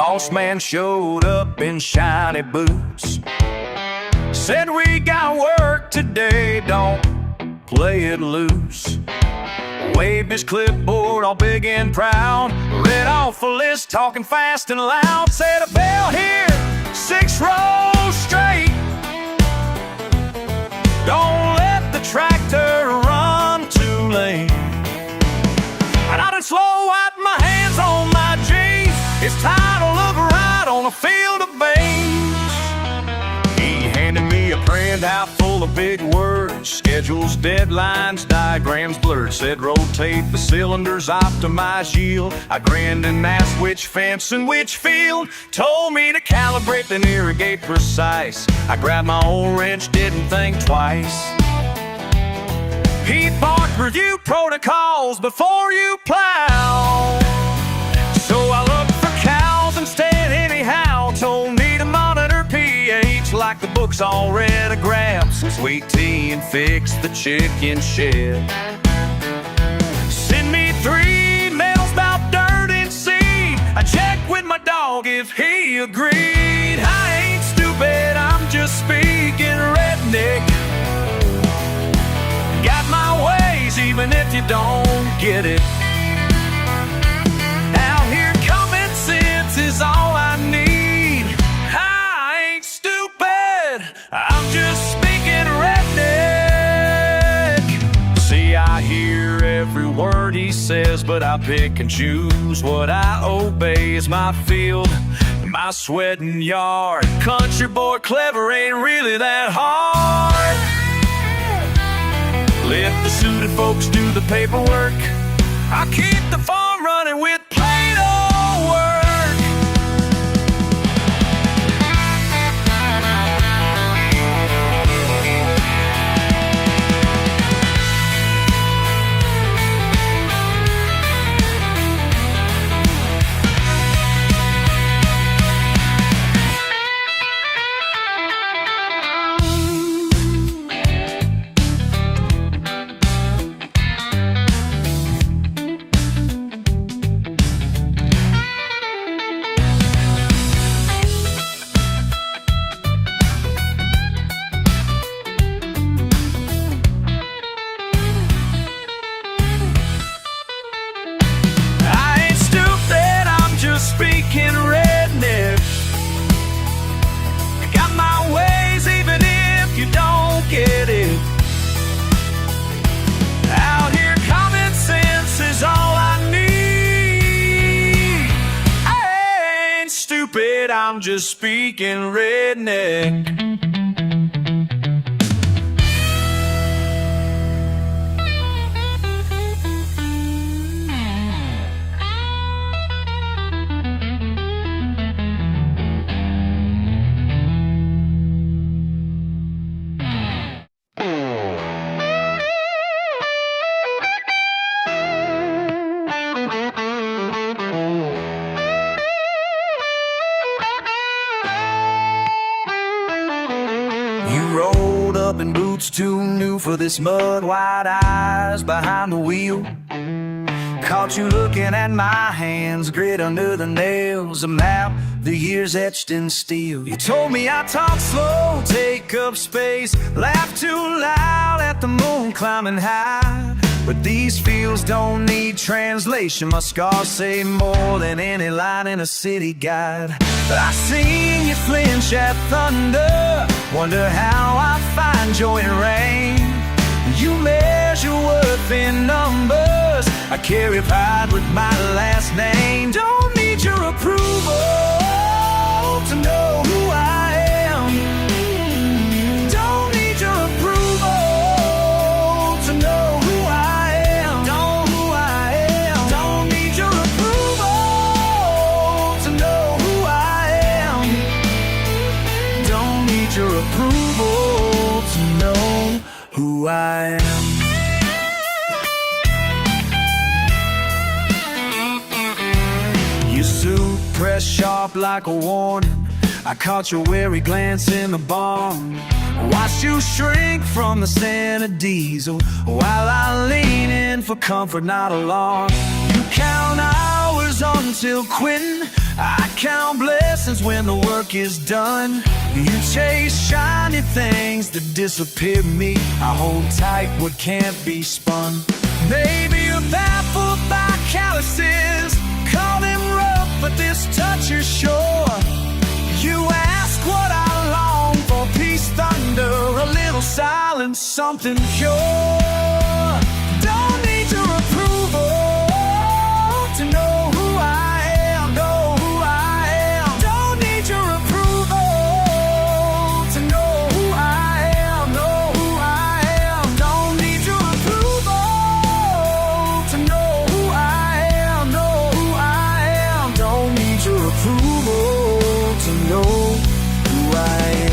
Boss man showed up in shiny boots, said we got work today, don't play it loose. Waved his clipboard all big and proud, read off a list talking fast and loud. Said a bell here, 6 rows straight, don't let the tractor run too late. And I done slow wiped my hands on my jeans, it's time to look right on a field of beans. He handed me a printout full of big words, schedules, deadlines, diagrams blurred. Said rotate the cylinders, optimize yield. I grinned and asked which fence and which field. Told me to calibrate then irrigate precise. I grabbed my old wrench, didn't think twice. He barked, review protocols before you plow. So I looked for cows instead anyhow. Told me to monitor pH like the books all read. I grabbed some sweet tea and fixed the chicken shed. Send me 3 mails about dirt and seed. I checked with my dog if he agreed. I ain't stupid, I'm just speaking redneck. Got my ways even if you don't get it. Out here common sense is all I need. I ain't stupid, I'm just speaking redneck. See, I hear every word he says, but I pick and choose what I obey. Is my field, my sweating yard. Country boy clever ain't really that hard. Let the suited folks do the paperwork. I keep the farm running with plain old work. Speaking redneck, I got my ways even if you don't get it. Out here common sense is all I need. I ain't stupid, I'm just speaking redneck. You rolled up in boots too new for this mud, white eyes behind the wheel. Caught you looking at my hands, grit under the nails, a map, the years etched in steel. You told me I talk slow, take up space, laugh too loud at the moon climbing high. But these feels don't need translation, my scars say more than any line in a city guide. I seen you flinch at thunder, wonder how I find joy in rain. You measure worth in numbers, I carry pride with my last name. Don't need your approval to know who I am. Don't need your approval to know who I am. Who I am. Don't need your approval to know who I am. Don't need your approval to know who I am. Your suit pressed sharp like a warning, I caught your wary glance in the barn. Watched you shrink from the scent of diesel while I lean in for comfort, not alarm. You count hours until quitting, I count blessings when the work is done. You chase shiny things that disappear me. I hold tight what can't be spun. Maybe you're baffled by calluses, call them rough, but this touch is sure. You ask what I long for, peace, thunder, a little silence, something pure. Don't need your approval to know who I am, know who I am. Don't need your approval to know who I am, know who I am. Don't need your approval to know who I am, know who I am. Don't need your approval to know who I am.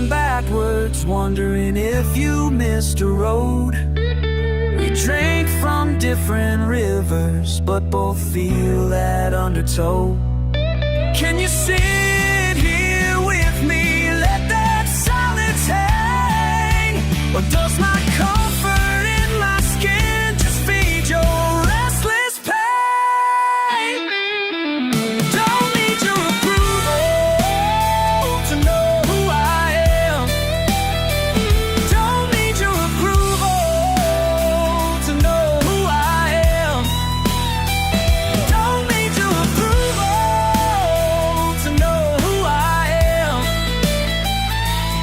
Backwards, wondering if you missed a road. We drank from different rivers, but both feel that undertow. Can you sit here with me? Let that silence hang. Or does my comfort in my skin just feed your restless pain? Don't need your approval to know who I am. Don't need your approval to know who I am. Don't need your approval to know who I am.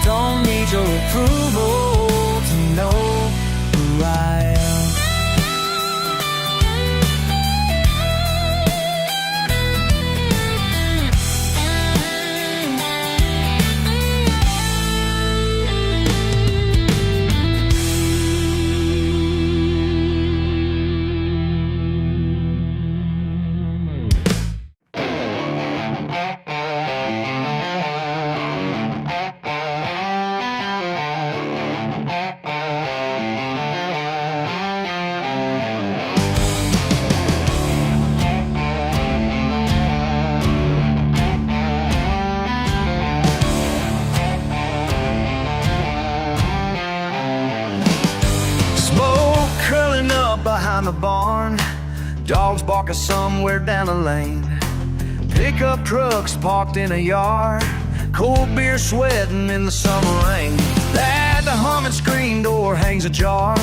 Don't need your approval to know who I am. Smoke curling up behind the barn, dogs barking somewhere down the lane. Pickup trucks parked in a yard, cold beer sweating in the summer rain. At the humming screen door hangs a jar,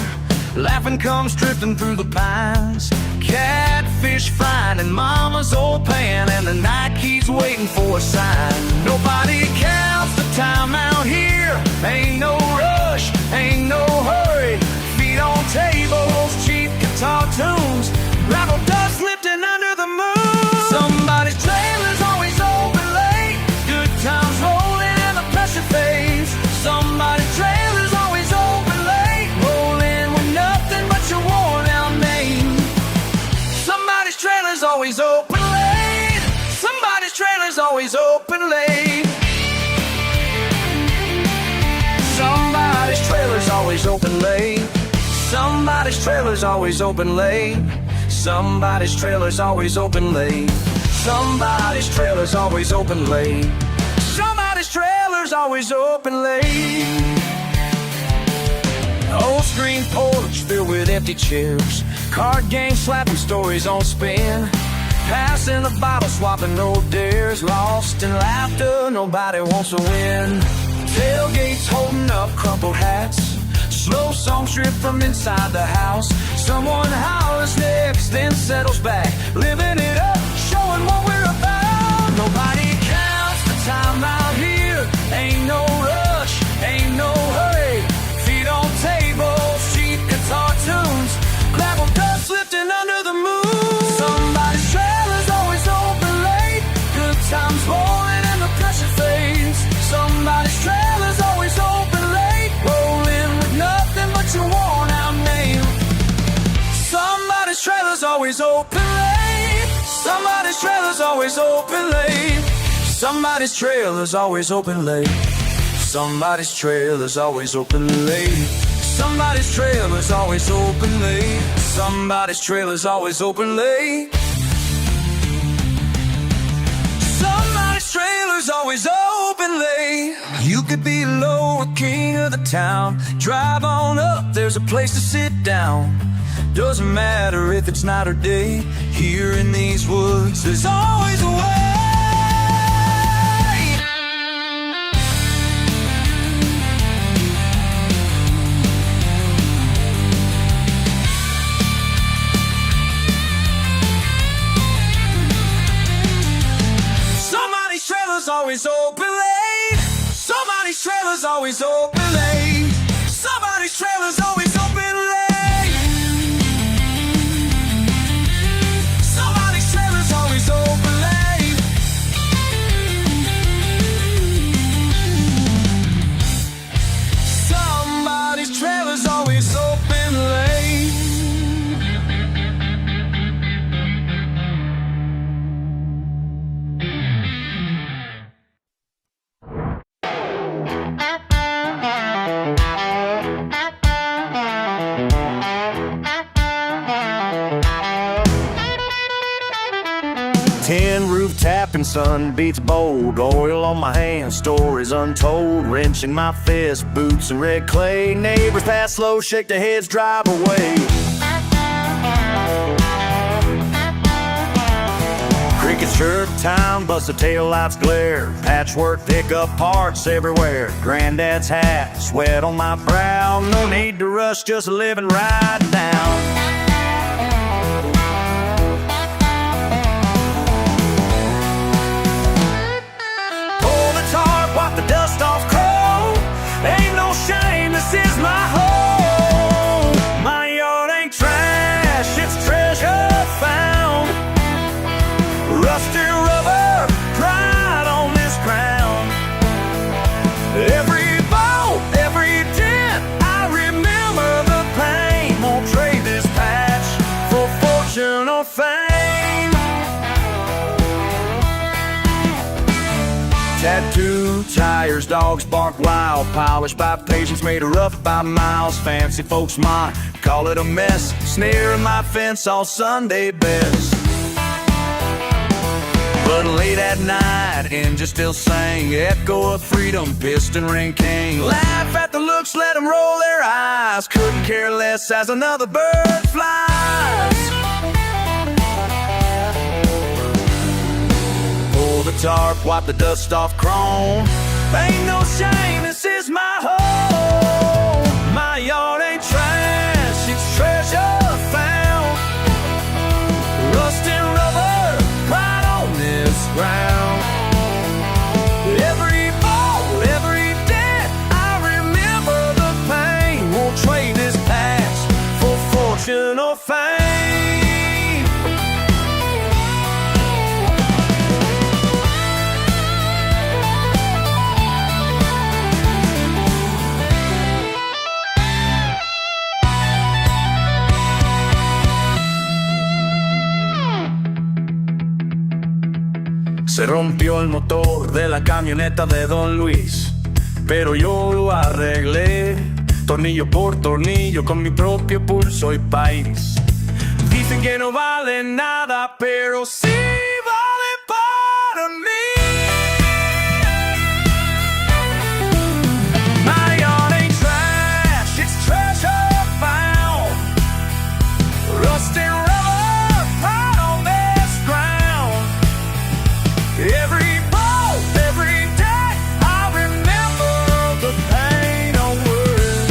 laughing comes drifting through the pines. Catfish frying in mama's old pan, and the night keeps waiting for a sign. Nobody counts the time out here, ain't no rush, ain't no hurry. Feet on tables, cheap guitar tunes, gravel dust lifting under the moon. Somebody's trailer's always open late, good times rolling and the pressure fades. Somebody's trailer's always open late, rolling with nothing but your worn out name. Somebody's trailer's always open late. Somebody's trailer's always open late. Somebody's trailer's always open late. Somebody's trailer's always open late. Somebody's trailer's always open late. Somebody's trailer's always open late. Somebody's trailer's always open late. Old screen porch filled with empty chairs, card games slapping stories on spin, passing the bottle, swapping old dares, lost in laughter, nobody wants to win. Tailgates holding up crumpled hats, slow song stripped from inside the house. Someone hollers next, then settles back, living it up, showing what we're about. Nobody counts the time out here, ain't no rush, ain't no hurry. Feet on tables, cheap guitar tunes, gravel dust lifting under the moon. Somebody's trailer's always open late, good times rolling and the pressure fades. Somebody's trailer's always open late, rolling with nothing but your worn out name. Somebody's trailer's always open late. Somebody's trailer's always open late. Somebody's trailer's always open late. Somebody's trailer's always open late. Somebody's trailer's always open late. Somebody's trailer's always open late. Somebody's trailer's always open late. You could be low or king of the town. Drive on up, there's a place to sit down. Doesn't matter if it's night or day. Here in these woods, there's always a way. Somebody's trailer's always open late. Somebody's trailer's always open late. Somebody's trailer's always open late. Tin roof tapping, sun beats bold. Oil on my hands, stories untold. Wrenching my fist, boots and red clay. Neighbors pass slow, shake their heads, drive away. Crickets chirp, town bust the taillights glare. Patchwork pickup parts everywhere. Granddad's hat, sweat on my brow. No need to rush, just living right down. Wipe the dust off cold. Ain't no shame, this is my home. My yard ain't trash, it's treasure found. Rusty rubber, pride on this ground. Every bolt, every dent, I remember the pain. Won't trade this patch for fortune or fame. Tattoo tires, dogs bark wild. Polished by patience, made rough by miles. Fancy folks mine, call it a mess. Sneering my fence all Sunday best. But late at night, engines still sing. Echo of freedom, piston ring king. Laugh at the looks, let them roll their eyes. Couldn't care less as another bird flies. The tarp, wipe the dust off chrome. Ain't no shame, this is my home. My yard ain't trash, it's treasure found. Rust and rubber, pride on this ground. Every bolt, every dent, I remember the pain. Won't trade this past for fortune or fame. Se rompió el motor de la camioneta de Don Luis, pero yo lo arreglé, tornillo por tornillo, con mi propio pulso y país. Dicen que no vale nada, pero sí vale para mí. My yard ain't trash, it's treasure found. Rust and rubber, pride on this ground. Every bolt, every day, I remember the pain on work.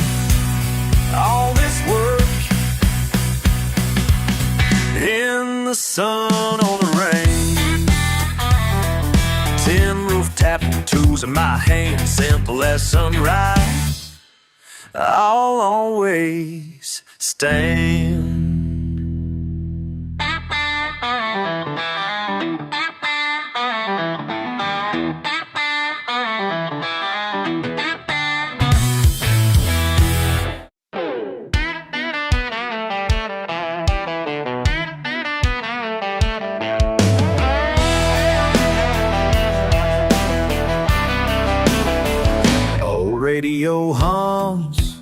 All this work in the sun or the rain. Tin roof tattoos in my hands, simple as sunrise. I'll always stand. Radio hums,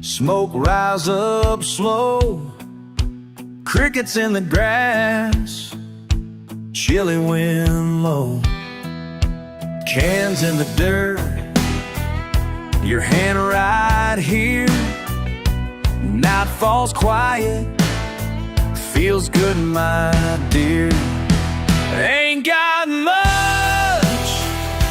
smoke rise up slow. Crickets in the grass, chilly wind low. Cans in the dirt, your hand right here. Night falls quiet, feels good, my dear. Ain't got much,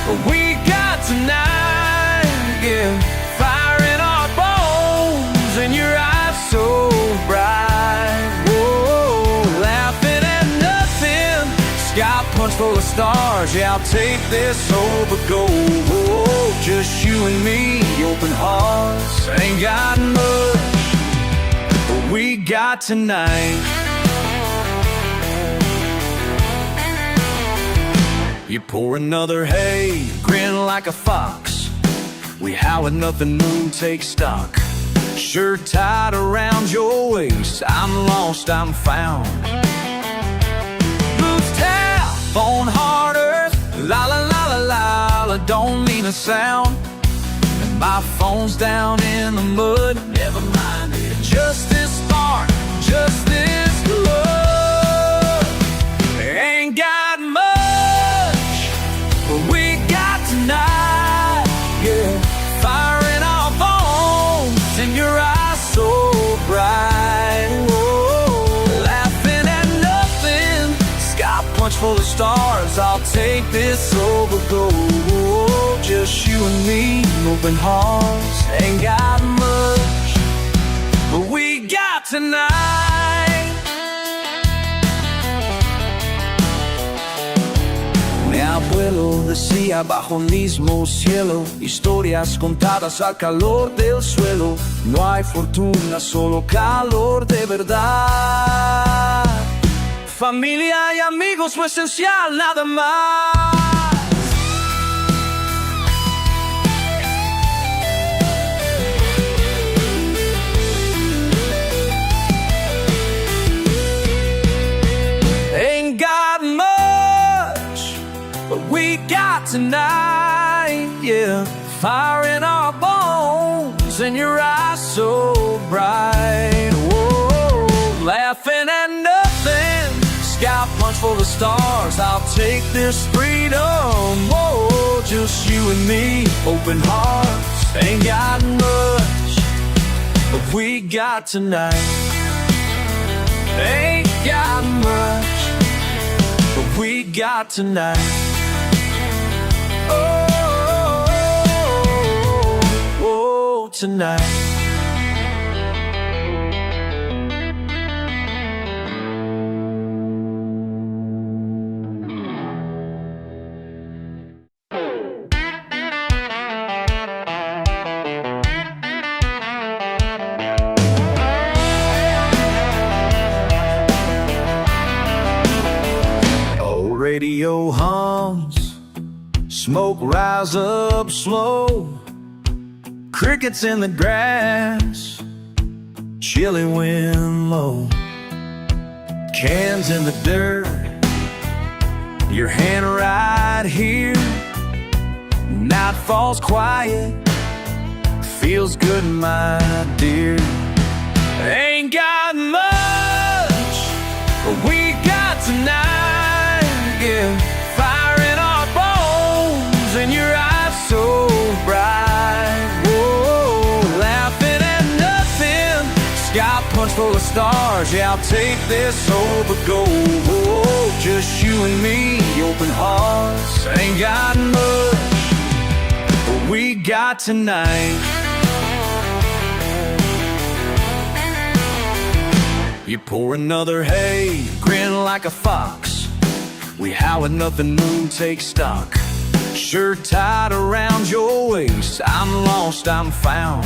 but we got tonight. Yeah, fire in our bones and your eyes so bright. Whoa, laughing at nothing, sky punch full of stars. Yeah, I'll take this over gold. Whoa, just you and me, open hearts. Ain't got much, but we got tonight. You pour another hay, grin like a fox. We howl at nothing, moon take stock. Shirt tied around your waist, I'm lost, I'm found. Boots tap on hard earth, la la la la la la, don't mean a sound. And my phone's down in the mud, never mind it. Just this spark, just this love. Ain't got much, but we got tonight. Yeah, fire in our bones and your eyes so bright. Whoa, laughing at nothing, sky punch full of stars. I'll take this over gold. Just you and me, open hearts. Ain't got much, but we got tonight. Me abuelo decía bajo el mismo cielo, historias contadas al calor del suelo. No hay fortuna, solo calor de verdad. Familia y amigos, lo esencial, nada más. Ain't got much, but we got tonight. Yeah, fire in our bones and your eyes so bright. Whoa, laughing at nothing, sky punch full of stars. I'll take this freedom. Whoa, just you and me, open hearts. Ain't got much, but we got tonight. Ain't got much, but we got tonight. Oh, oh, oh, oh, tonight. Radio hums, smoke rise up slow. Crickets in the grass, chilly wind low. Cans in the dirt, your hand right here. Night falls quiet, feels good, my dear. Ain't got much, but we got tonight. Yeah, fire in our bones and your eyes so bright. Whoa, laughing at nothing, sky punch full of stars. Yeah, I'll take this over gold. Whoa, just you and me, open hearts. Ain't got much, but we got tonight. You pour another hay, grin like a fox. We howl at nothing, moon take stock. Shirt tied around your waist, I'm lost, I'm found.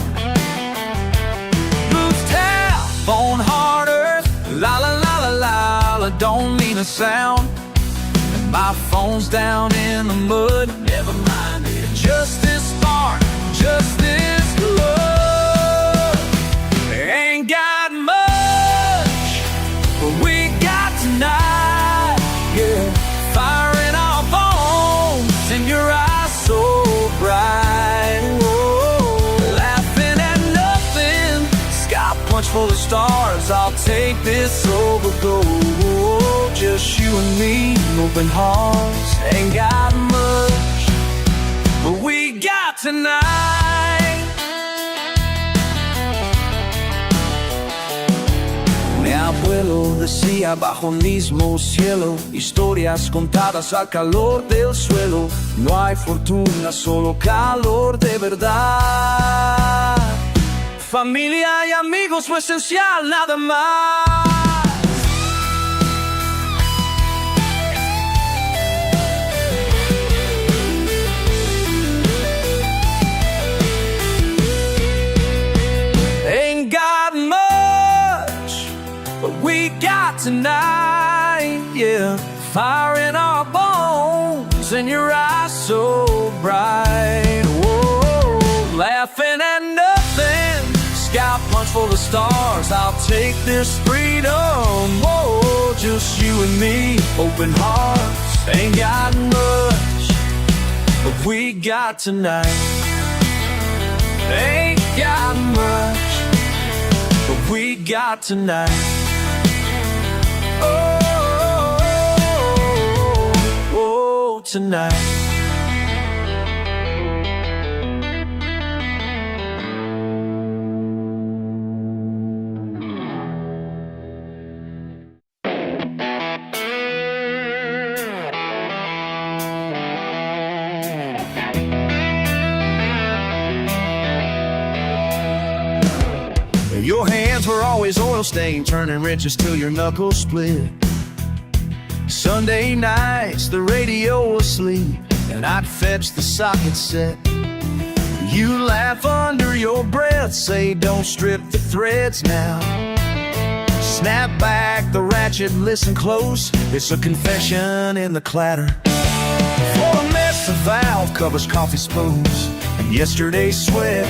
Boots tap on hard earth, la la la la la la, don't mean a sound. And my phone's down in the mud, never mind it. Just this spark, just this love. Ain't got much, but we got tonight. Yeah, fire in our bones and your eyes so bright. Whoa, laughing at nothing, sky punch full of stars. I'll take this over gold. Just you and me, open hearts. Ain't got much, tonight. Mi abuelo decía bajo el mismo cielo, historias contadas al calor del suelo. No hay fortuna, solo calor de verdad. Familia y amigos, lo esencial, nada más. Ain't got much, but we got tonight, yeah. Fire in our bones and your eyes so bright. Whoa, laughing at nothing, scout punch for the stars. I'll take this freedom, whoa, just you and me, open hearts. Ain't got much, but we got tonight. Ain't got much, but we got tonight. Oh, oh, oh, tonight. Your hands were always oil stained, turning wrenches till your knuckles split. Sunday nights, the radio was asleep, and I'd fetch the socket set. You laugh under your breath, say don't strip the threads now. Snap back the ratchet, listen close, it's a confession in the clatter. For a mess of valve covers coffee spoons and yesterday's sweat.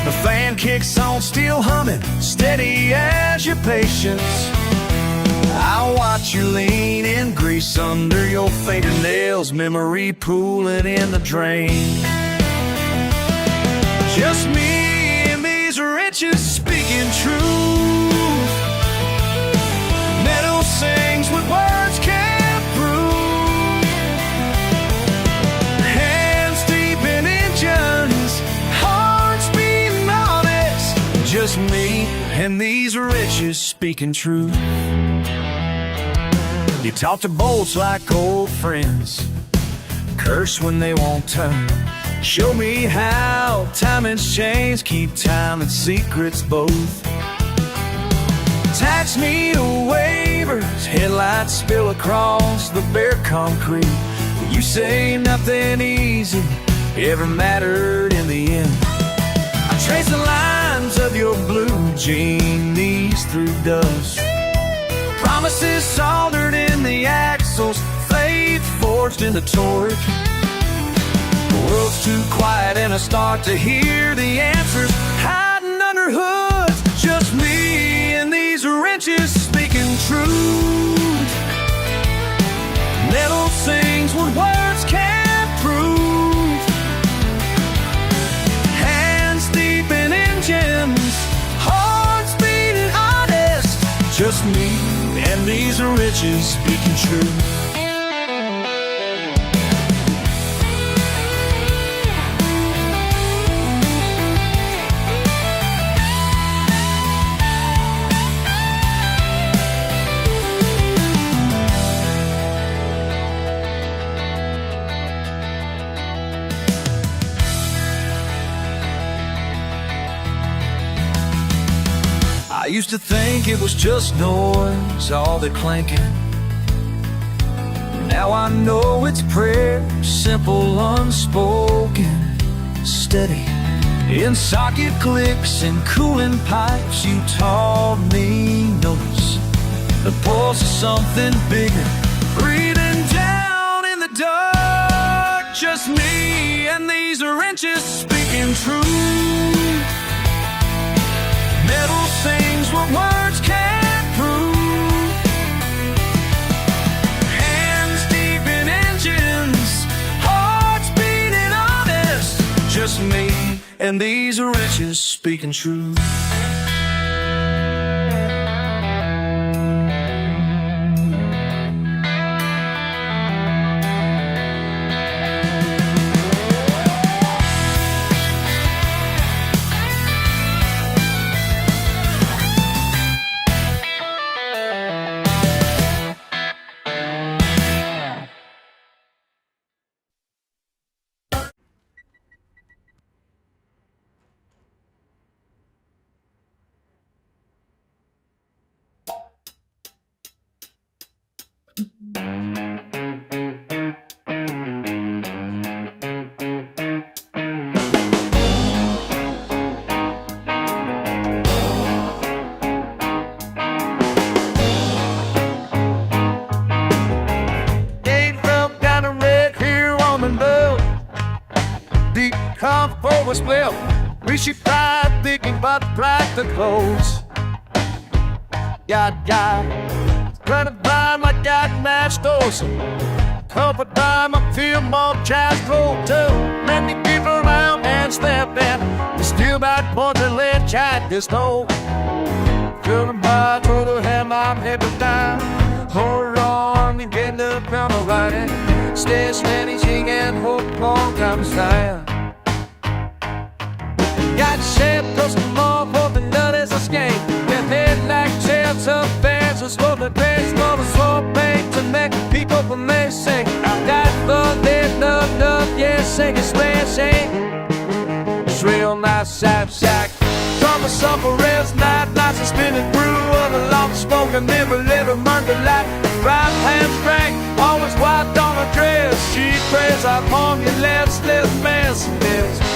The fan kicks on, still humming, steady as your patience. I'll watch you lean in grease under your fingernails, memory pooling in the drain. Just me and these riches speaking truth. Metal sings what words can't prove. Hands deep in engines, just me and these riches speaking truth. You talk to bolts like old friends, curse when they won't turn. Show me how timing's changed, keep time and secrets both. Tax me to waivers, headlights spill across the bare concrete. You say nothing easy ever mattered in the end. Trace the lines of your blue jean knees through dust. Promises soldered in the axles, faith forged in the torque. The world's too quiet and I start to hear the answers hiding under hoods. Just me and these wrenches speaking truth. Metal sings what words can't prove. Hearts beating honest, just me and these riches speaking true. I used to think it was just noise, all the clanking. Now I know it's prayer, simple, unspoken, steady. In socket clicks and cooling pipes, you taught me notice the pulse of something bigger, breathing down in the dark. Just me and these wrenches speaking truth. Metal sings what words can't prove. Hands deep in engines, hearts beating honest. Just me and these riches speaking truth. Was split. We should try thinking about the clothes. Trying to buy my God match those. Help a dime, I feel more jazz flow too. Many people around and step in. We still back for the late chat this no. Feeling by to the hem, I'm headed down. Hold on, and get up on the line. Stay steady, singing, hope long time style. Got shape, cause I'm more for the nut as a skank. Get head like tails of fans, just for the grace, for the slow pain to make people from me sing. That love, there's love, yeah, sing it, sing. It's real nice, sad sack. From a summer rails, nights and spinning through on the long smoke and never let them under light. Right hand strength, always white on her dress. She prays upon your left mess.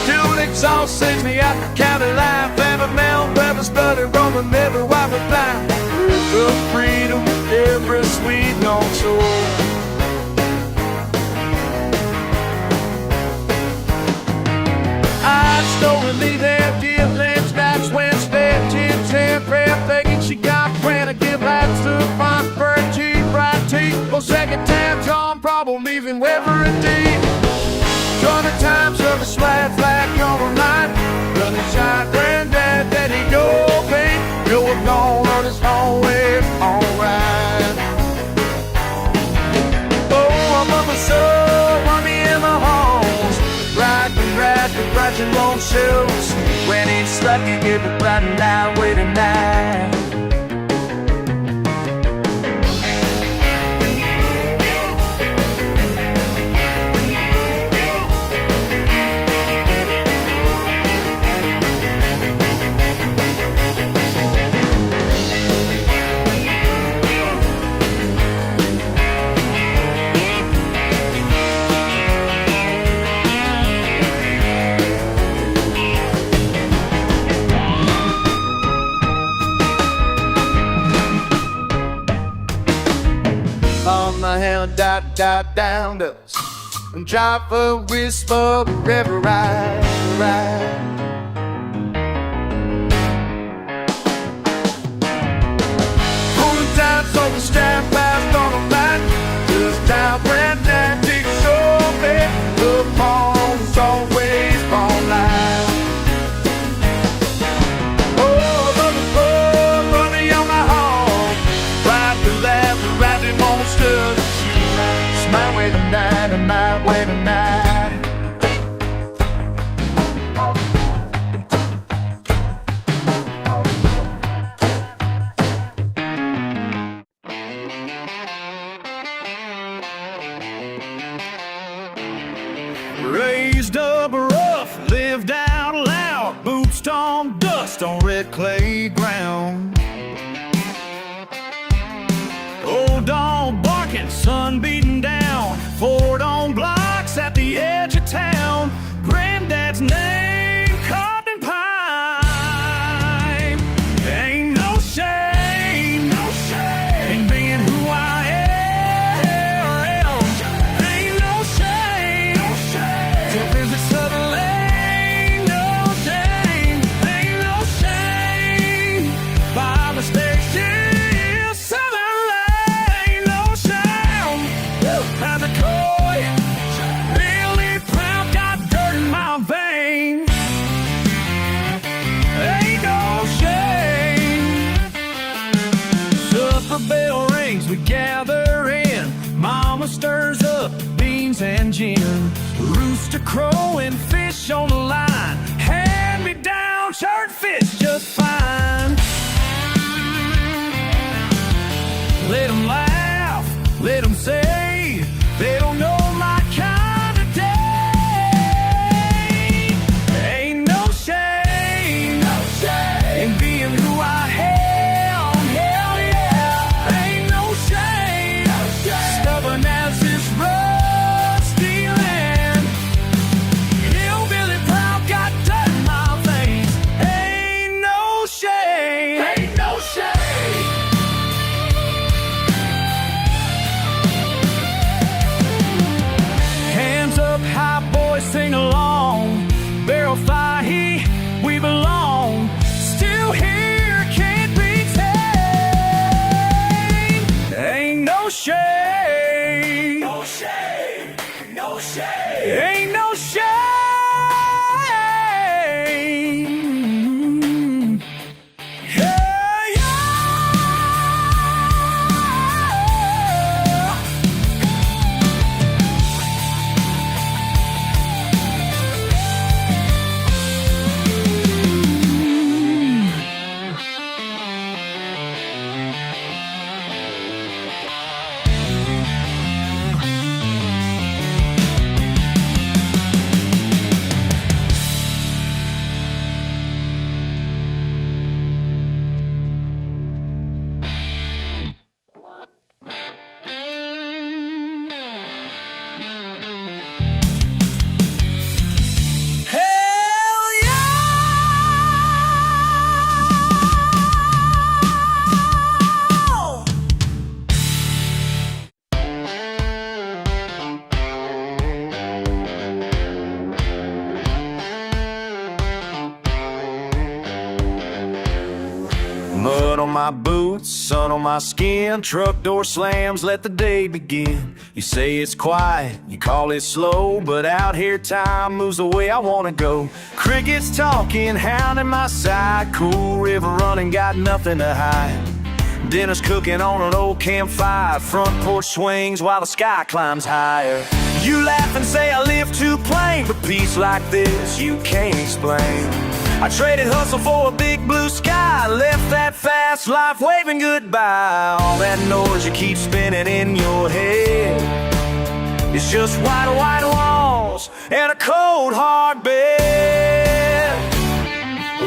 Till exhaust sends me out the county line. Family male, family study, Roman, never wipe a blind. The freedom, every sweet long soul. I stole me there, dear land, snaps, Wednesday, 10, prayer, thinking she got friend to give lads to find for tea, bright tea. For second time, John, problem, even Weber and D. 20 times of a swag flag over night. Running shine, granddad, daddy, go pain. You're gone on his own way, alright. Oh, I'm up a soul, money in my homes. Riding long shoes. When it's lucky, give it riding down with a knife. Down dust and drive a whisper wherever I ride. Pulling down so the strap fast on the line. Just down Brantley, dig so big. The phone's always online. Oh, money on my home. Ride the left, ride the monster. My way tonight, and my way tonight. Raised up rough, lived out loud. Boots on dust on red clay ground. Old dog barking, sun beating down. Ford on blocks at the edge of town. Granddad's name carved in pine. Ain't no shame, no shame in being who I am. Ain't no shame, no shame to visit Southern Lane. No shame, ain't no shame by mistake. We gather in, mama stirs up beans and gin. Rooster crowing, fish on the line. Hand me down, chart fish just fine. Let them laugh, let them say they don't know my kind of day. Ain't no shame, no shame in being who I am. Hell yeah, ain't no shame, no shame. shame. No shame, no shame. Ain't no shame. Yeah, yeah. Mud on my boots, sun on my skin, truck door slams, let the day begin. You say it's quiet, you call it slow, but out here time moves the way I wanna go. Crickets talking, hound at my side, cool river running, got nothing to hide. Dinner's cooking on an old campfire, front porch swings while the sky climbs higher. You laugh and say I live too plain, but peace like this you can't explain. I traded hustle for a big blue sky, left that fast life waving goodbye. All that noise you keep spinning in your head, it's just white walls and a cold hard bed.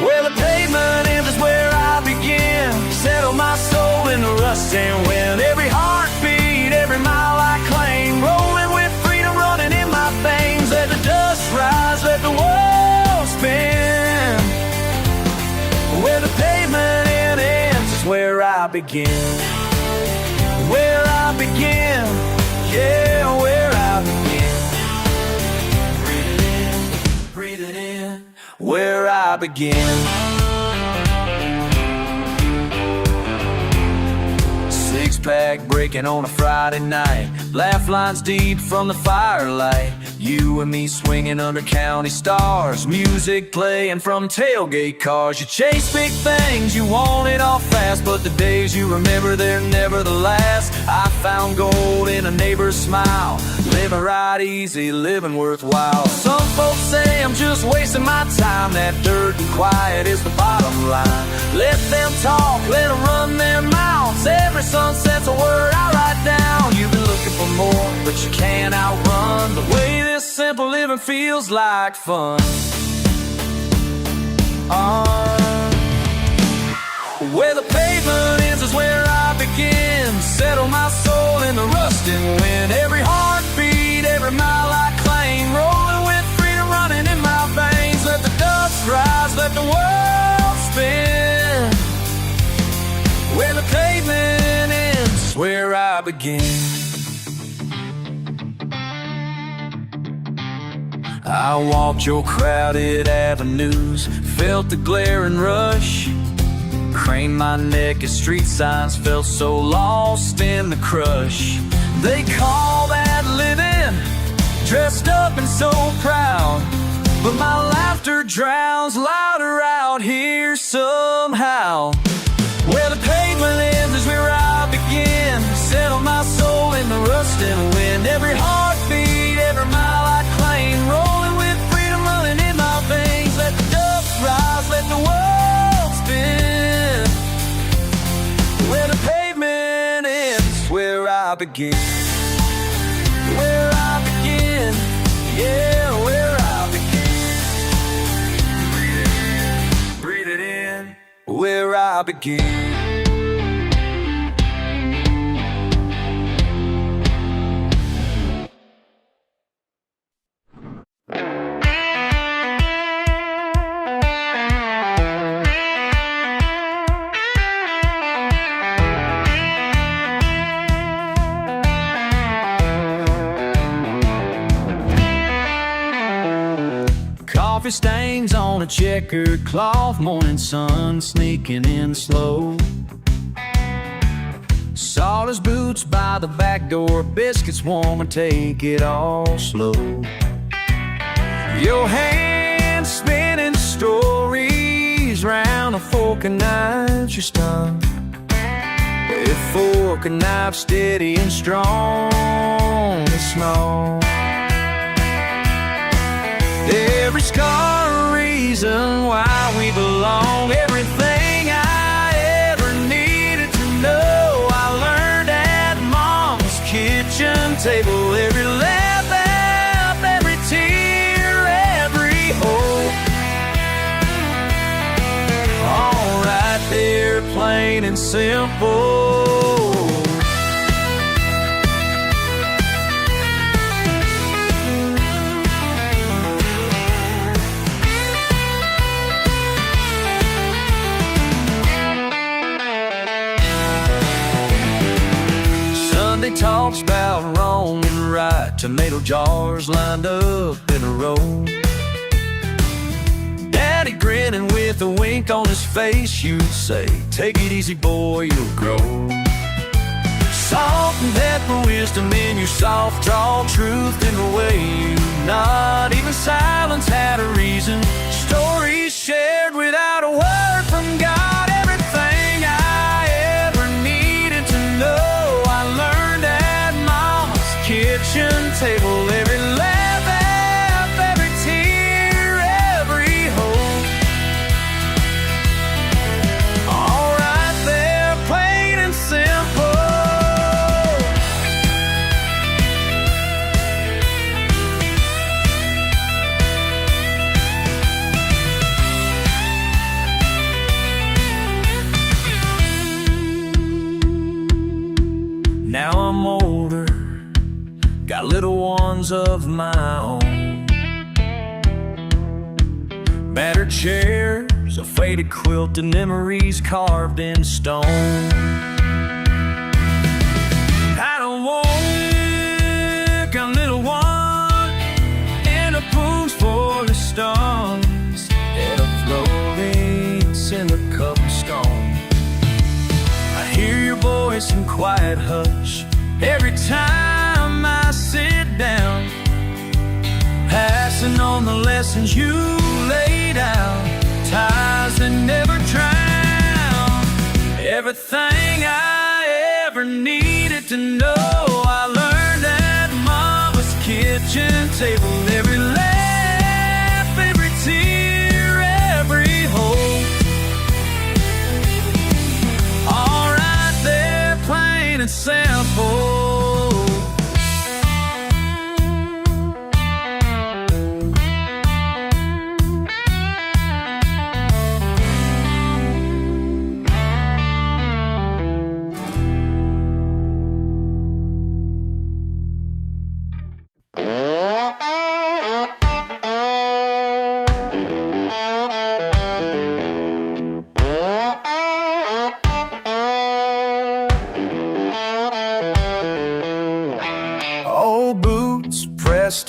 Where the pavement ends is where I begin, settle my soul in the rust and wind. Every heartbeat, every mile I claim, rolling with freedom running in my veins. Let the dust rise, let the world spin. Where the pavement ends is where I begin. Where I begin, yeah, where I begin. Breathe it in, breathe it in, where I begin. Six-pack breaking on a Friday night, laugh lines deep from the firelight. You and me swinging under county stars, music playing from tailgate cars. You chase big things, you want it all fast, but the days you remember, they're never the last. I found gold in a neighbor's smile, living right easy, living worthwhile. Some folks say I'm just wasting my time, that dirt and quiet is the bottom line. Let them talk, let them run their mouths, every sunset's a word I write down. You've been looking for more, but you can't outrun the way this simple living feels like fun. Where the pavement ends is where I begin, settle my soul in the rust and wind. Every heartbeat, every mile I claim, rolling with freedom running in my veins. Let the dust rise, let the world spin. Where the pavement ends is where I begin. I walked your crowded avenues, felt the glare and rush, craned my neck as street signs felt so lost in the crush. They call that living, dressed up and so proud, but my laughter drowns louder out here somehow. Where the pavement ends is where I begin, settle my soul in the rust and wind. Every heartbeat, every mile I claim, rolling with freedom running in my veins. Let the dust rise, let the world spin. Where the pavement ends, where I begin. Where I begin, yeah, where I begin. Breathe it in, where I begin. Coffee stains on a checkered cloth, morning sun sneaking in slow. Saw his boots by the back door, biscuits warm and take it all slow. Your hands spinning stories round a fork and knife your stomach. If fork and knife steady and strong and small. Every scar a reason why we belong. Everything I ever needed to know I learned at Mom's kitchen table. Every laugh, every tear, every hope. All right there, plain and simple. Talks about wrong and right, tomato jars lined up in a row. Daddy grinning with a wink on his face, you'd say, take it easy boy, you'll grow. Salt and pepper wisdom in your soft draw, truth in the way you nod. Even silence had a reason, stories shared without a word from God. Everything I ever needed to know kitchen table. Every laugh, every tear, every hope. All right there, plain and simple. Now I'm older, got little ones of my own. Battered chairs, a faded quilt, and memories carved in stone. I don't want a little one in a pool's for the stars, and a floating cinder cup of scone. I hear your voice in quiet hush every time I sit down, passing on the lessons you laid out, ties that never drown. Everything I ever needed to know I learned at Mama's kitchen table. Every laugh, every tear, every hope. All right there, plain and simple.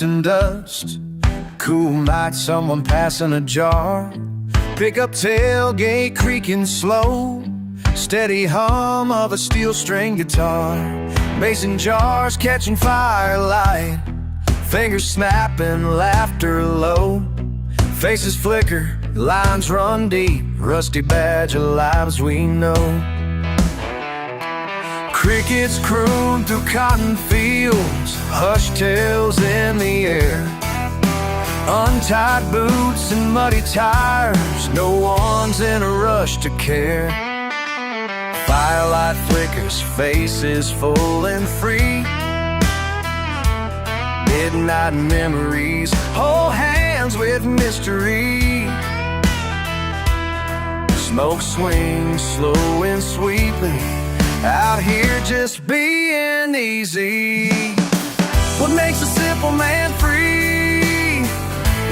And dust, cool night, someone passing a jar, pickup tailgate creaking slow, steady hum of a steel string guitar, mason jars catching firelight, fingers snapping, laughter low, faces flicker, lines run deep, rusty badge of lives we know. Crickets croon through cotton fields, hushed tales in the air, untied boots and muddy tires, no one's in a rush to care. Firelight flickers, faces full and free, midnight memories hold hands with mystery. Smoke swings slow and sweetly, out here just being easy. What makes a simple man free?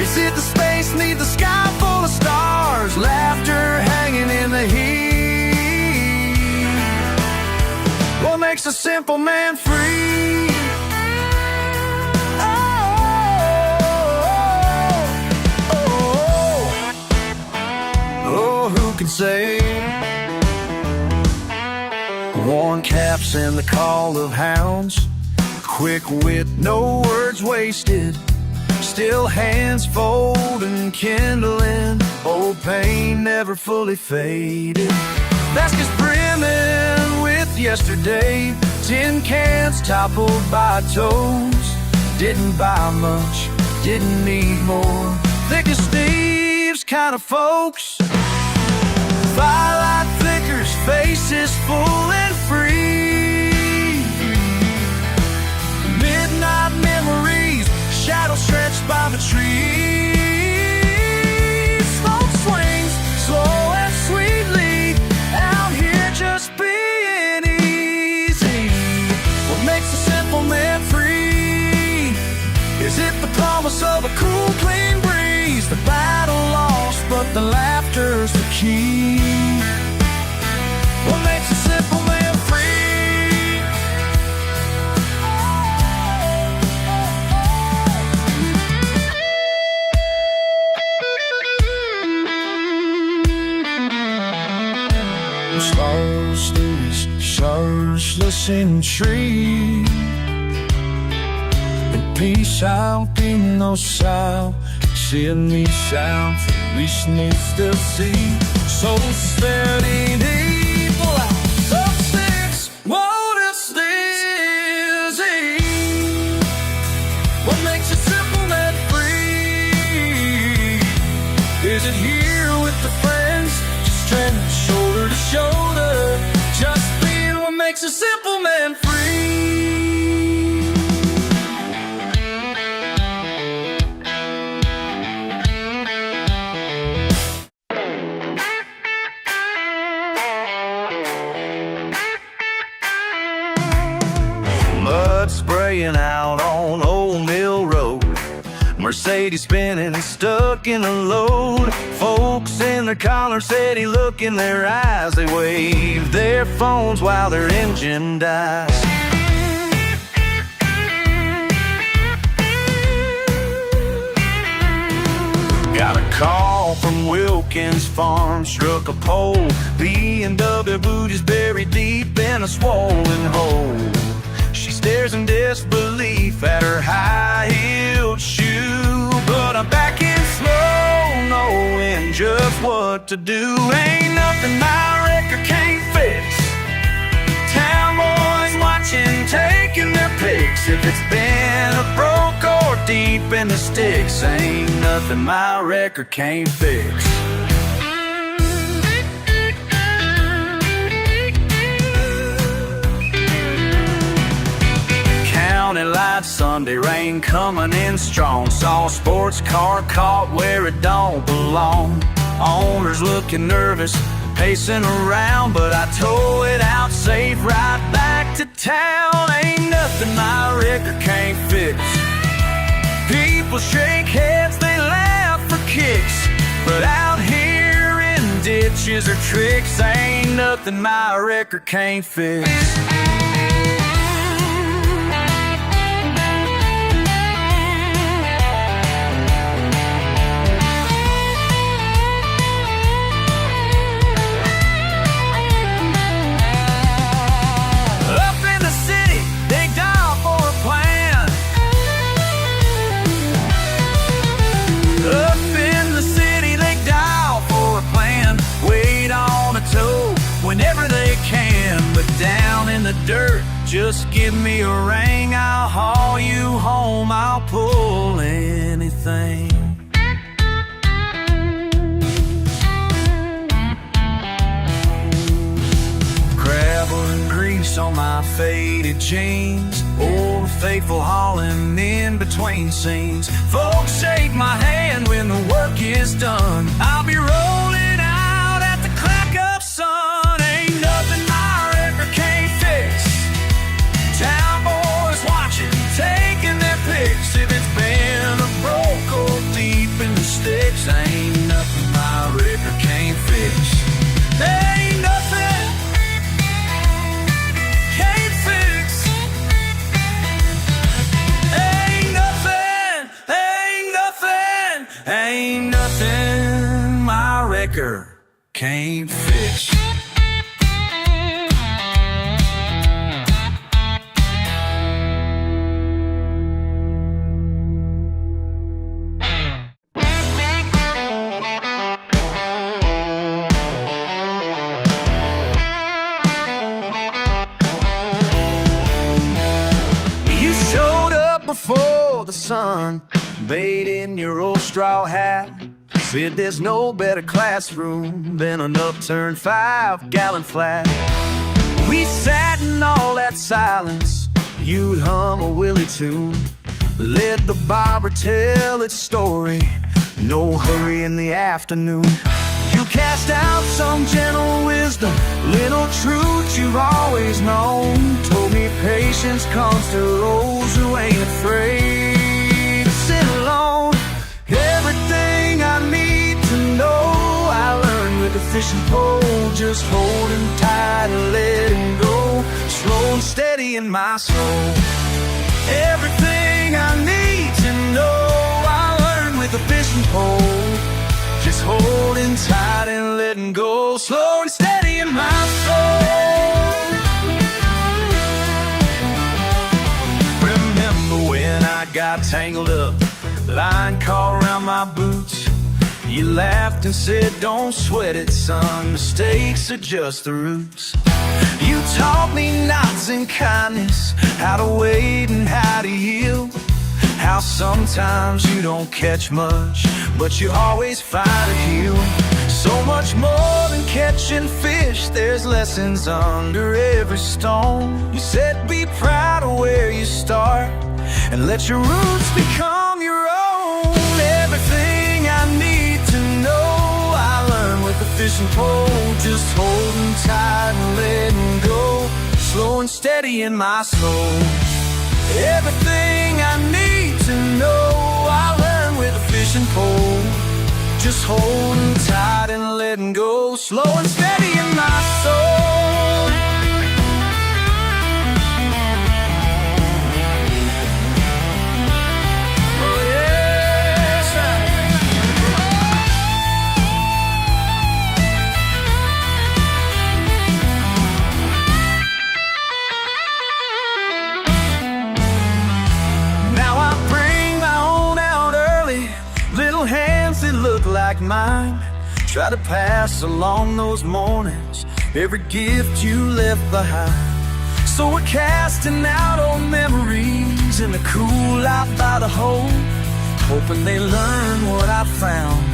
Is it the space neath the sky full of stars, laughter hanging in the heat? What makes a simple man free? Oh, who can say? Worn caps and the call of hounds, quick wit, no words wasted. Still hands folding, kindling, old pain never fully faded. Baskets brimming with yesterday, tin cans toppled by toes. Didn't buy much, didn't need more. Thick as thieves kind of folks. Firelight flickers, faces full and free. Midnight memories, shadows stretched by the trees. Smoke swings, slow and sweetly, out here just being easy. What makes a simple man free? Is it the promise of a cool, clean breeze? The battle lost, but the laughter's the key. What makes a simple man free? Stars, starless tree. And peace out, Aint No Shame. Seeing me south, we need to see. So steady, people out of six, what is this? What makes a simple man free? Is it here with the friends, just standing shoulder to shoulder, just being what makes a simple man free? Spraying out on Old Mill Road, Mercedes spinning and stuck in a load. Folks in their collars steady look in their eyes. They wave their phones while their engine dies. Got a call from Wilkins Farm, struck a pole. B&W boot is buried deep in a swollen hole. She stares in disbelief at her high-heeled shoe. But I'm back in slow, knowing just what to do. Ain't nothing my record can't fix. Town boys watching, taking their pics. If it's been a broke or deep in the sticks, ain't nothing my record can't fix. County lights, Sunday rain coming in strong. Saw a sports car caught where it don't belong. Owners looking nervous, pacing around, but I tow it out safe right back to town. Ain't nothing my record can't fix. People shake heads, they laugh for kicks, but out here in ditches or tricks, ain't nothing my record can't fix. Down in the dirt, just give me a ring. I'll haul you home, I'll pull anything. Gravel and grease on my faded jeans, old faithful hauling in between scenes. Folks shake my hand when the work is done. I'll be rolling out at the crack of sun. Ain't nothing my record can't fix. Town boys watching, taking their pics. If it's been a broke or deep in the sticks, ain't nothing my record can't fix. Ain't nothing can't fix. Ain't nothing, ain't nothing, ain't nothing my record can't fix. before the sun, bathed in your old straw hat. Said there's no better classroom than an upturned 5-gallon flat. We sat in all that silence, you'd hum a Willie tune, let the barber tell its story, no hurry in the afternoon. You cast out some gentle wisdom, little truth you've always known. Told me patience comes to those who ain't afraid to sit alone. Everything I need to know I learned with a fishing pole, just holding tight and letting go, slow and steady in my soul. Everything I need to know I learned with a fishing pole, just holding tight and letting go, slow and steady in my soul. Remember when I got tangled up, line caught around my boots. You laughed and said, don't sweat it, son, mistakes are just the roots. You taught me knots and kindness, how to wait and how to yield, how sometimes you don't catch much, but you always find a heel. So much more than catching fish, there's lessons under every stone. You said be proud of where you start, and let your roots become your own. Everything I need to know I learned with the fishing pole, just holding tight and letting go, slow and steady in my soul. Everything I need to know I learned with a fishing pole, just holding tight and letting go, slow and steady in my soul. Oh yes, now I bring my own out early, little hands that look like mine, try to pass along those mornings, every gift you left behind. So we're casting out old memories in the cool light by the hole, hoping they learn what I found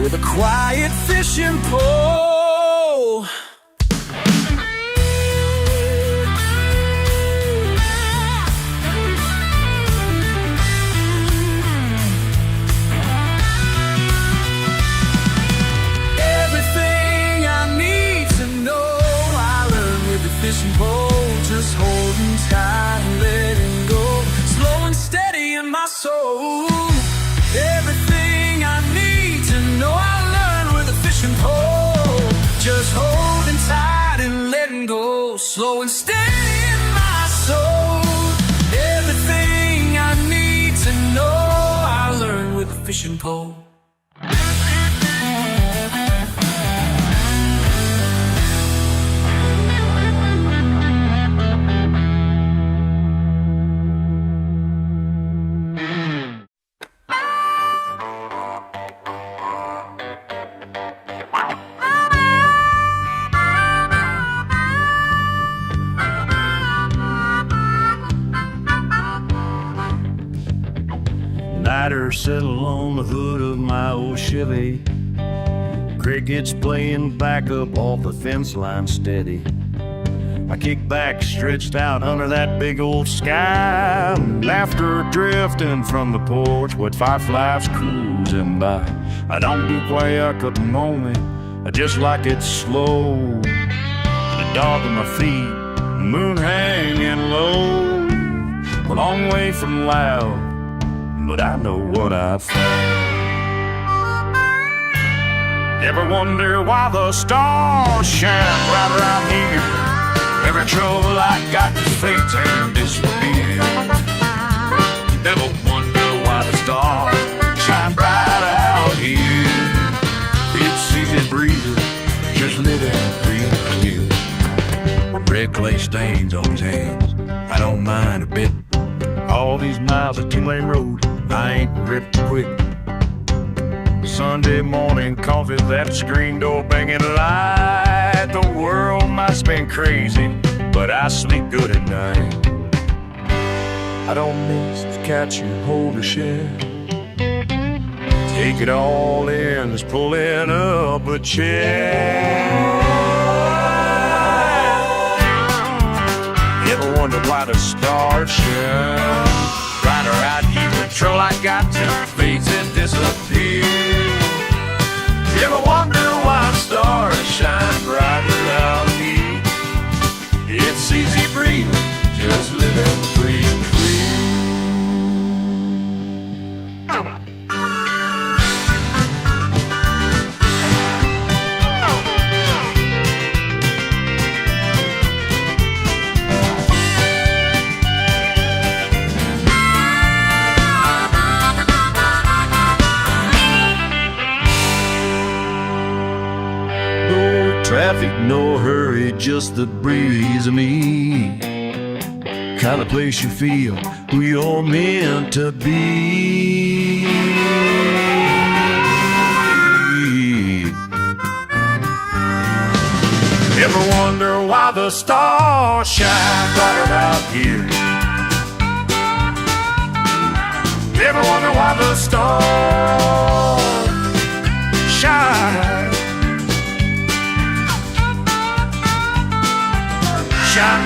with a quiet fishing pole. Fishing pole, just holding tight and letting go, slow and steady in my soul. Everything I need to know I learned with a fishing pole, just holding tight and letting go, slow and steady in my soul. Everything I need to know I learned with a fishing pole. Nighters settle on the hood of my old Chevy, crickets playing back up off the fence line steady. I kick back, stretched out under that big old sky, laughter drifting from the porch with fireflies cruising by. I don't do quiet at the moment, I just like it slow. The dog at my feet, the moon hanging low, a long way from loud, but I know what I found. Ever wonder why the stars shine right around here? Every trouble I got is fate and disappear. Never wonder why the stars shine bright out here. It's easy breezy, just living real here. Red clay stains on his hands, I don't mind a bit. All these miles of two-lane road, I ain't ripped quick. Sunday morning coffee, that screen door banging light. The world might's been crazy, but I sleep good at night. I don't miss to catch you, hold or share. Take it all in, just pulling up a chair. Ever wonder why the stars shine right around you? Control I got to fades and disappear. Ever wonder why the stars shine bright around me? It's easy breathing, just living free. Traffic, no hurry, just the breeze of me. Kind of place you feel who you're meant to be. Ever wonder why the stars shine bright around here? Ever wonder why the stars shine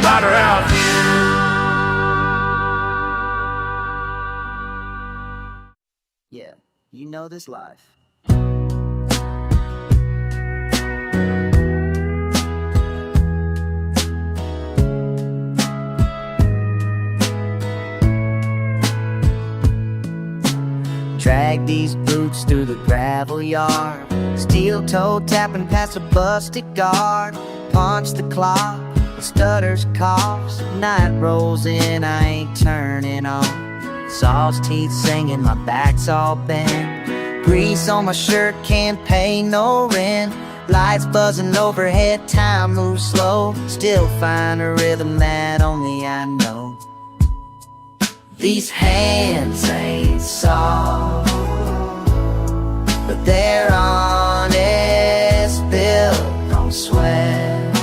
right around here? Yeah, you know this life. Drag these boots through the gravel yard, steel toe tapping past a busted guard. Punch the clock, it stutters, coughs. Night rolls in, I ain't turning on. Saw's teeth singing, my back's all bent. Grease on my shirt, can't pay no rent. Lights buzzing overhead, time moves slow. Still find a rhythm that only I know. These hands ain't soft, but they're honest, built on sweat.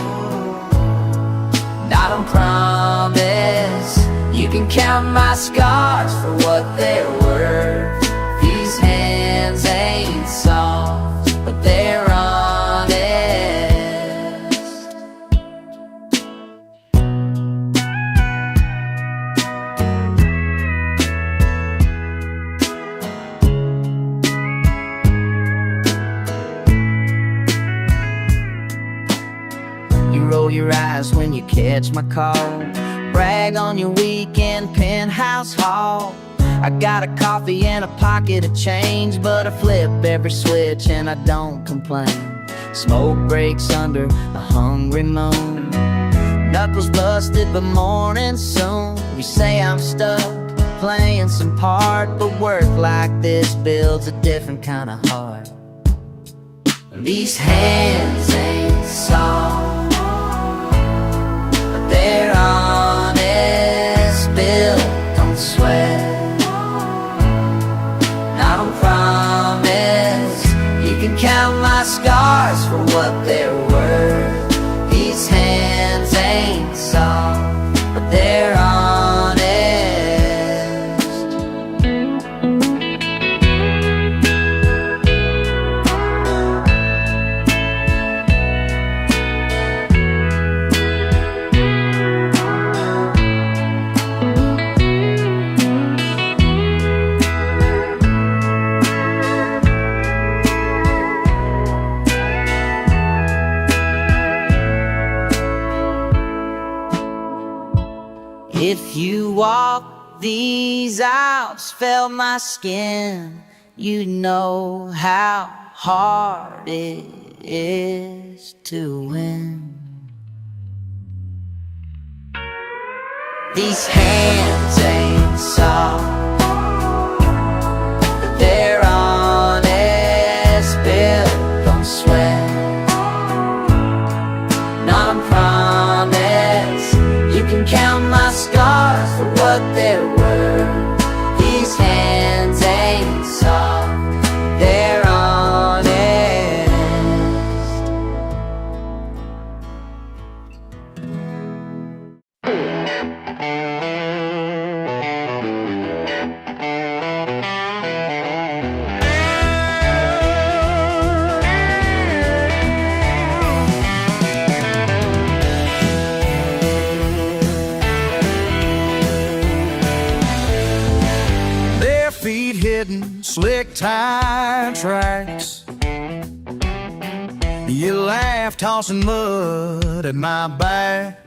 And I don't promise you can count my scars for what they're worth. These hands ain't soft, but they're honest. Roll your eyes when you catch my call. Brag on your weekend penthouse haul. I got a coffee and a pocket of change, but I flip every switch and I don't complain. Smoke breaks under a hungry moon. Knuckles busted but morning soon. You say I'm stuck playing some part, but work like this builds a different kind of heart. These hands ain't soft, they're honest, built on sweat. I don't promise you can count my scars for what they're worth. These hands ain't soft, but they're honest. If you walk these outs, felt my skin, you know how hard it is to win. These hands ain't soft, but they're honest, built on sweat. Not a promise you can count my scars for what they're worth. These hands ain't soft, they're honest. slick tire tracks. You laugh tossing mud at my back.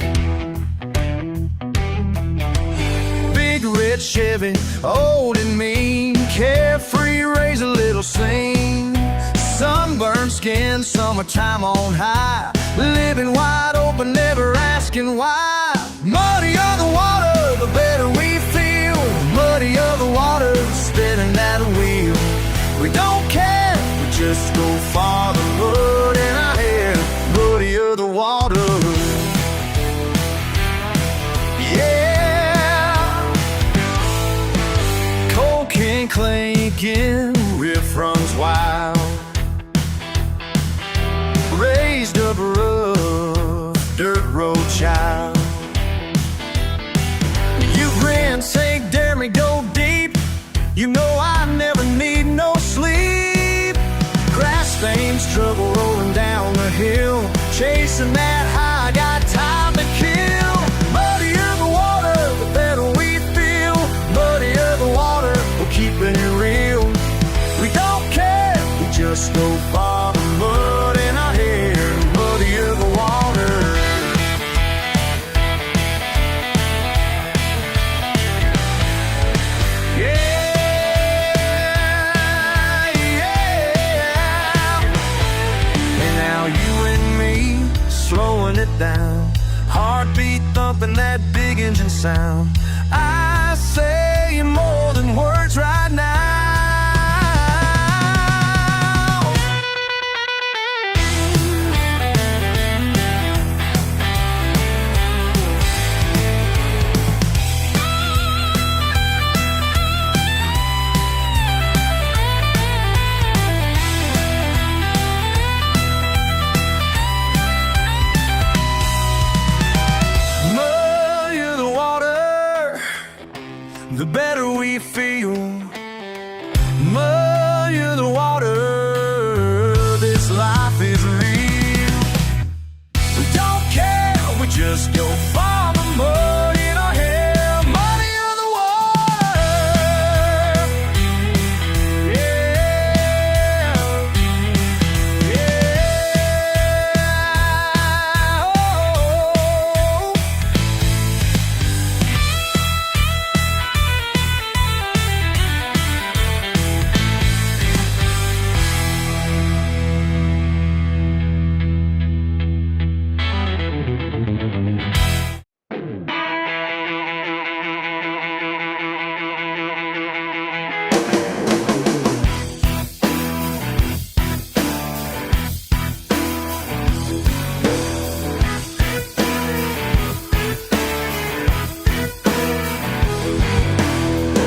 Big red Chevy, old and mean, carefree, raise a little scene. Sunburned skin, summertime on high, living wide open, never asking why. Muddier the water, the better we feel. Muddier the water, spinning that wheel. We don't care, we just go far. The mud in our hair, muddier the water. Yeah. Cocaine clanking, riff runs wild. Raised up rough, dirt road child. You grin, say, dare me, go deep. You know I never need no sleep. Grass-stained struggle rolling down the hill, chasing that high, got time to kill. Muddier the water, the better we feel. Muddier the water, we're keeping it real. We don't care, we just go far. The mud in our hair, muddier the water. Slowing it down, heartbeat thumping that big engine sound. I say more than words right now. The better we feel, muddier the water, this life is real. We don't care, we just go for the mud in our hair, muddier the water. Yeah, yeah, oh.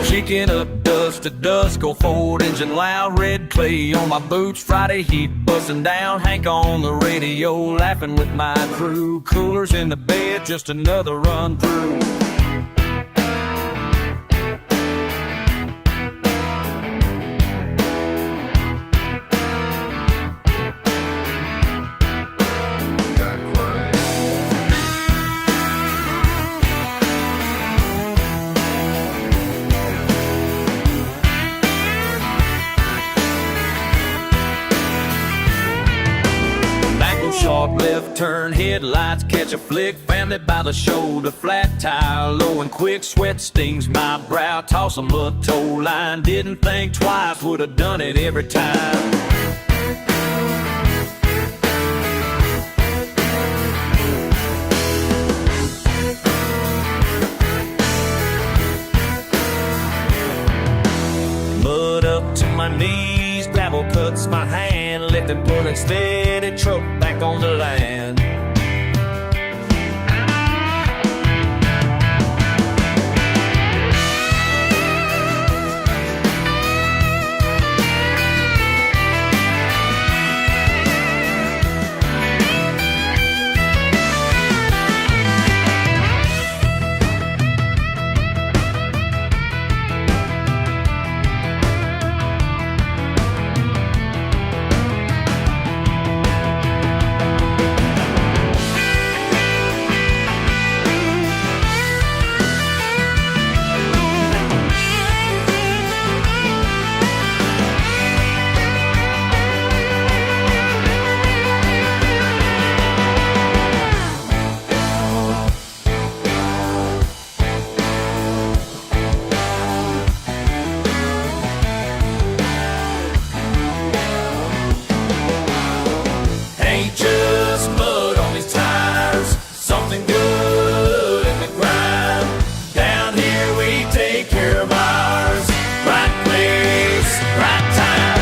Kicking up dust to dust, go forward, engine loud, red clay on my boots, Friday heat busting down, Hank on the radio, laughing with my crew, coolers in the bed, just another run through. Sharp left turn, headlights catch a flick, family by the shoulder, flat tire, low and quick, sweat stings my brow, toss a mud toe line, didn't think twice, would have done it every time. Mud up to my knees, gravel cuts my hand, lifting, pulling steady, truck back on the land. take care of ours. Right place, right time.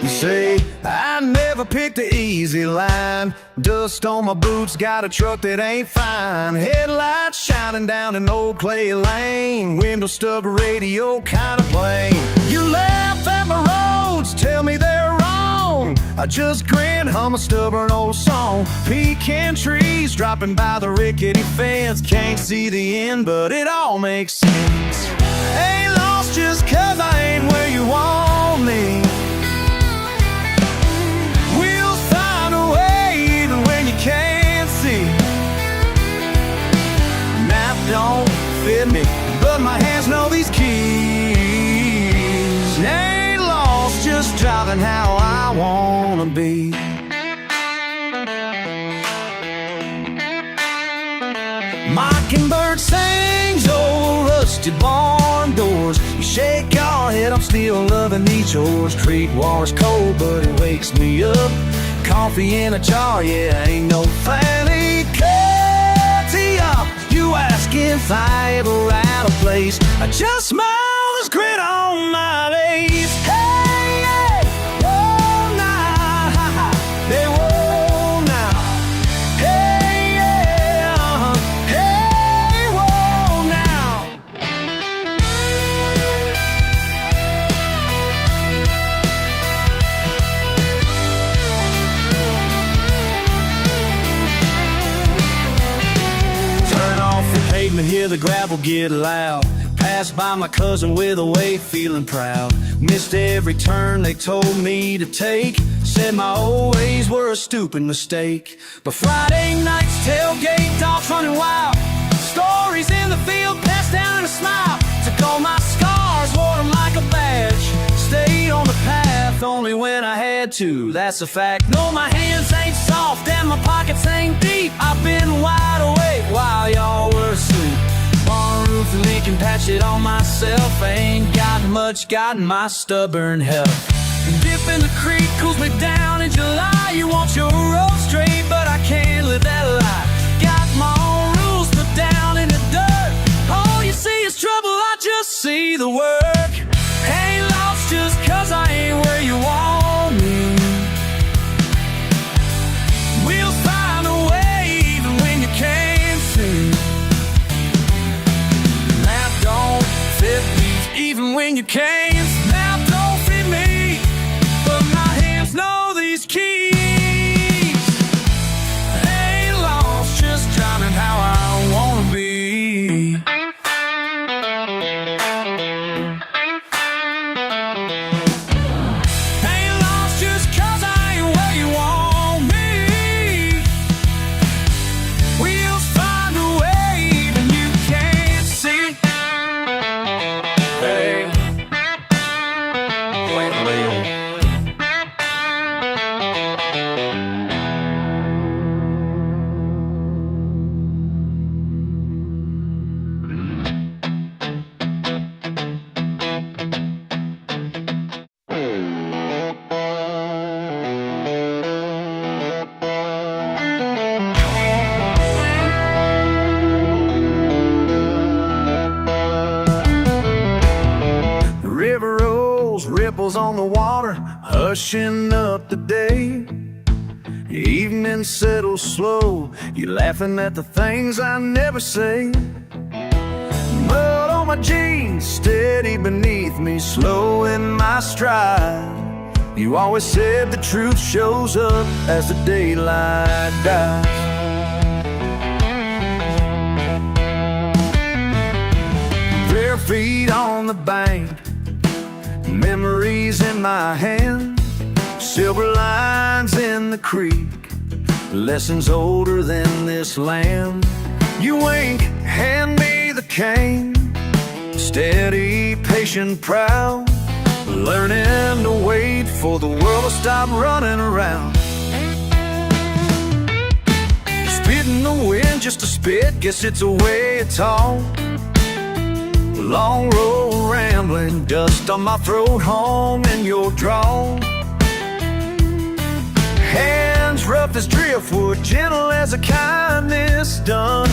You say, I never picked the easy line. Dust on my boots, got a truck that ain't fine. Headlights shining down an old clay lane. Window stub radio kinda plain. You laugh at my roads, tell me they're wrong. I just grin, hum a stubborn old song. Pecan trees dropping by the rickety fence. Can't see the end, but it all makes sense. Ain't lost just 'cause I ain't where you want me. Can't see. Map don't fit me, but my hands know these keys. Ain't lost, just driving how I wanna be. Mockingbird sings over rusty barn doors. You shake your head, I'm still loving these chores. Creek water's cold, but it wakes me up. Coffee in a jar, yeah, ain't no fanny cutty up. You ask if I ever had a place. I just smile this grit on my face. Hey, hey, whoa now, hey, whoa now. Hey, yeah, hey, whoa now. Hear the gravel get loud. Passed by my cousin with a wave, feeling proud. Missed every turn they told me to take. Said my old ways were a stupid mistake. But Friday nights, tailgate, dogs running wild. Stories in the field, passed down in a smile. Took all my scars, wore them like a badge. Stayed on the path only when I had to, that's a fact. No, my hands ain't soft and my pockets ain't deep. I've been wide awake while y'all were asleep. On roof leaking, patch it on myself. Ain't got much, got my stubborn health. Dip in the creek, cools me down in July. You want your road straight, but I can't live that life. Got my own rules put down in the dirt. All you see is trouble, I just see the work. Ain't lost just 'cause I ain't where you want me. We'll find a way even when you can't see. Map don't fit me even when you can't. Map don't fit me, but my hands know these keys. Ain't lost, just driving how I wanna be. On the water, hushing up the day. Evening settles slow, you laughing at the things I never say. Mud on my jeans, steady beneath me, slow in my stride. You always said the truth shows up as the daylight dies. bare feet on the bank, memories in my hand, silver lines in the creek, lessons older than this land. You wink, hand me the cane, steady, patient, proud, learning to wait for the world to stop running around. Spit in the wind just to spit, guess it's a way of talk. Long road rambling, dust on my throat, home in your draw. Hands rough as driftwood, gentle as a kindness done.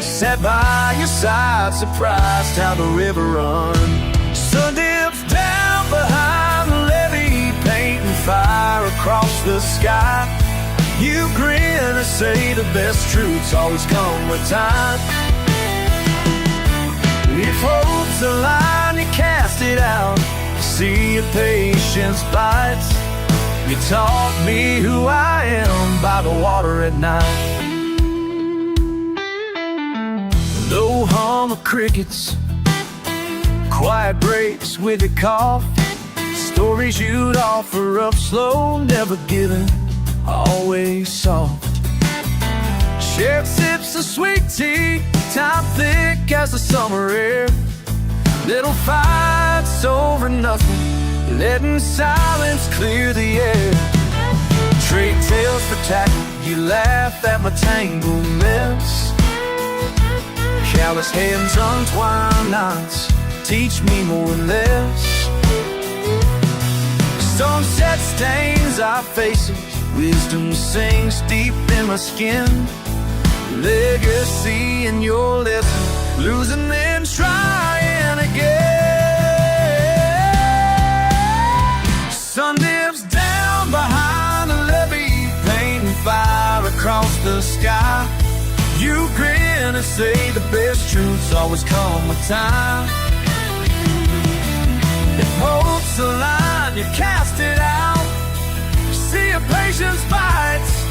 Sat by your side, surprised how the river runs. Sun dips down behind the levee, painting fire across the sky. You grin and say the best truths always come with time. If hope's a line, you cast it out. See your patience bites. You taught me who I am by the water at night. Low hum of crickets, quiet breaks with your cough. Stories you'd offer up slow, never given, always soft. Shared sips of sweet tea, time thick as the summer air. Little fights over nothing, letting silence clear the air. Trade tales for tackle, you laugh at my tangled mess. Callous hands untwine knots, teach me more and less. Sunset stains our faces, wisdom sings deep in my skin. Legacy in your lesson, losing and trying again. Sun dips down behind the levee, painting fire across the sky. You grin and say the best truths always come with time. If hope's a line, you cast it out. See your patience bites.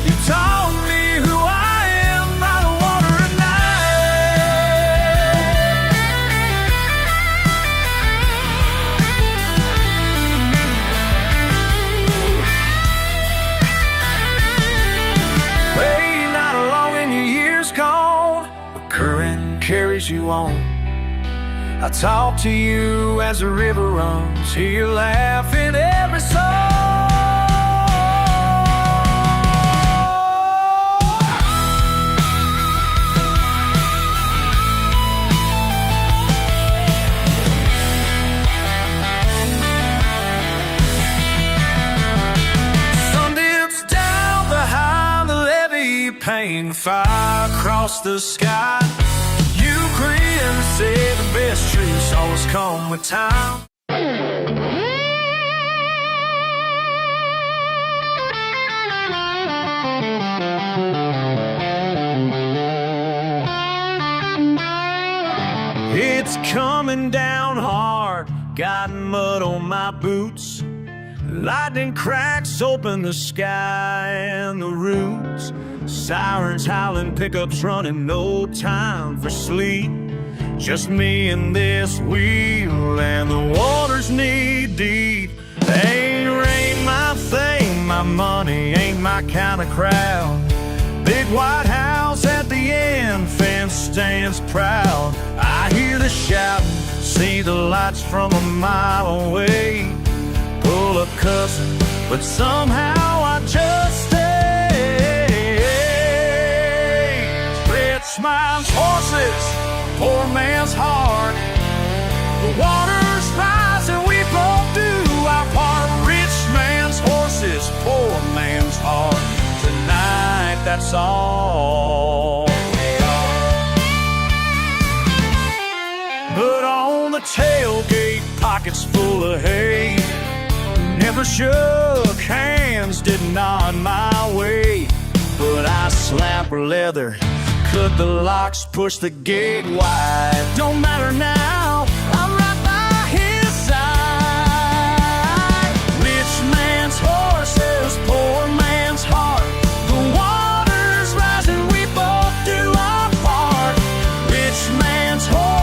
You taught me who I am by the water at night. Way not along in your years gone, the current carries you on. I talk to you as the river runs, hear you laugh in every song. Sun dips down behind the levee, painting fire across the sky. You grin and say the best truths always come with time. It's coming down hard, got mud on my boots. Lightning cracks open the sky and the roots. Sirens howling, pickups running, no time for sleep. Just me and this wheel, and the water's knee deep. Ain't rain my thing, my money ain't my kind of crowd. Big white house at the end, fence stands proud. I hear the shouting, see the lights from a mile away. Pull up cussing, but somehow I just stay. Rich man's horses, poor man's heart. The water's rising, we both do our part. Rich man's horses, poor man's heart. Tonight, that's all. But on the tailgate, pockets full of hay. Never shook hands, didn't nod my way. But I slap her leather, cut the locks, push the gate wide. Don't matter now, I'm right by his side. Rich man's horses, poor man's heart. The water's rising, we both do our part. Rich man's horses,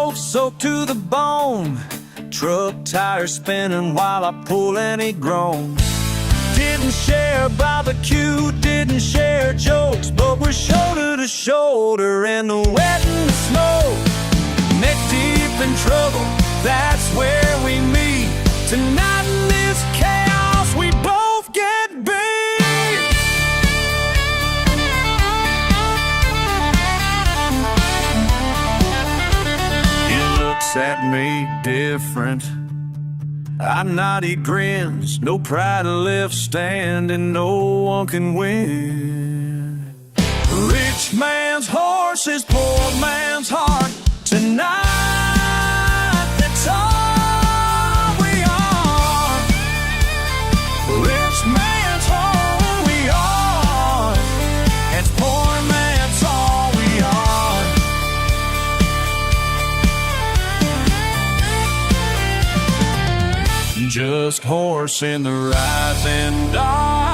both soaked to the bone. Truck tires spinning while I pull and he groans. Didn't share barbecue, didn't share jokes, but we're shoulder to shoulder in the wet and the snow. Neck deep in trouble, that's where we meet. Tonight in this chaos, we both get beat. He looks at me different. I nod, he grins. No pride left standing, no one can win. Rich man's horse is poor man's heart. Tonight, that's all we are. Rich man's all we are. And poor man's all we are. Just horse in the rising dark.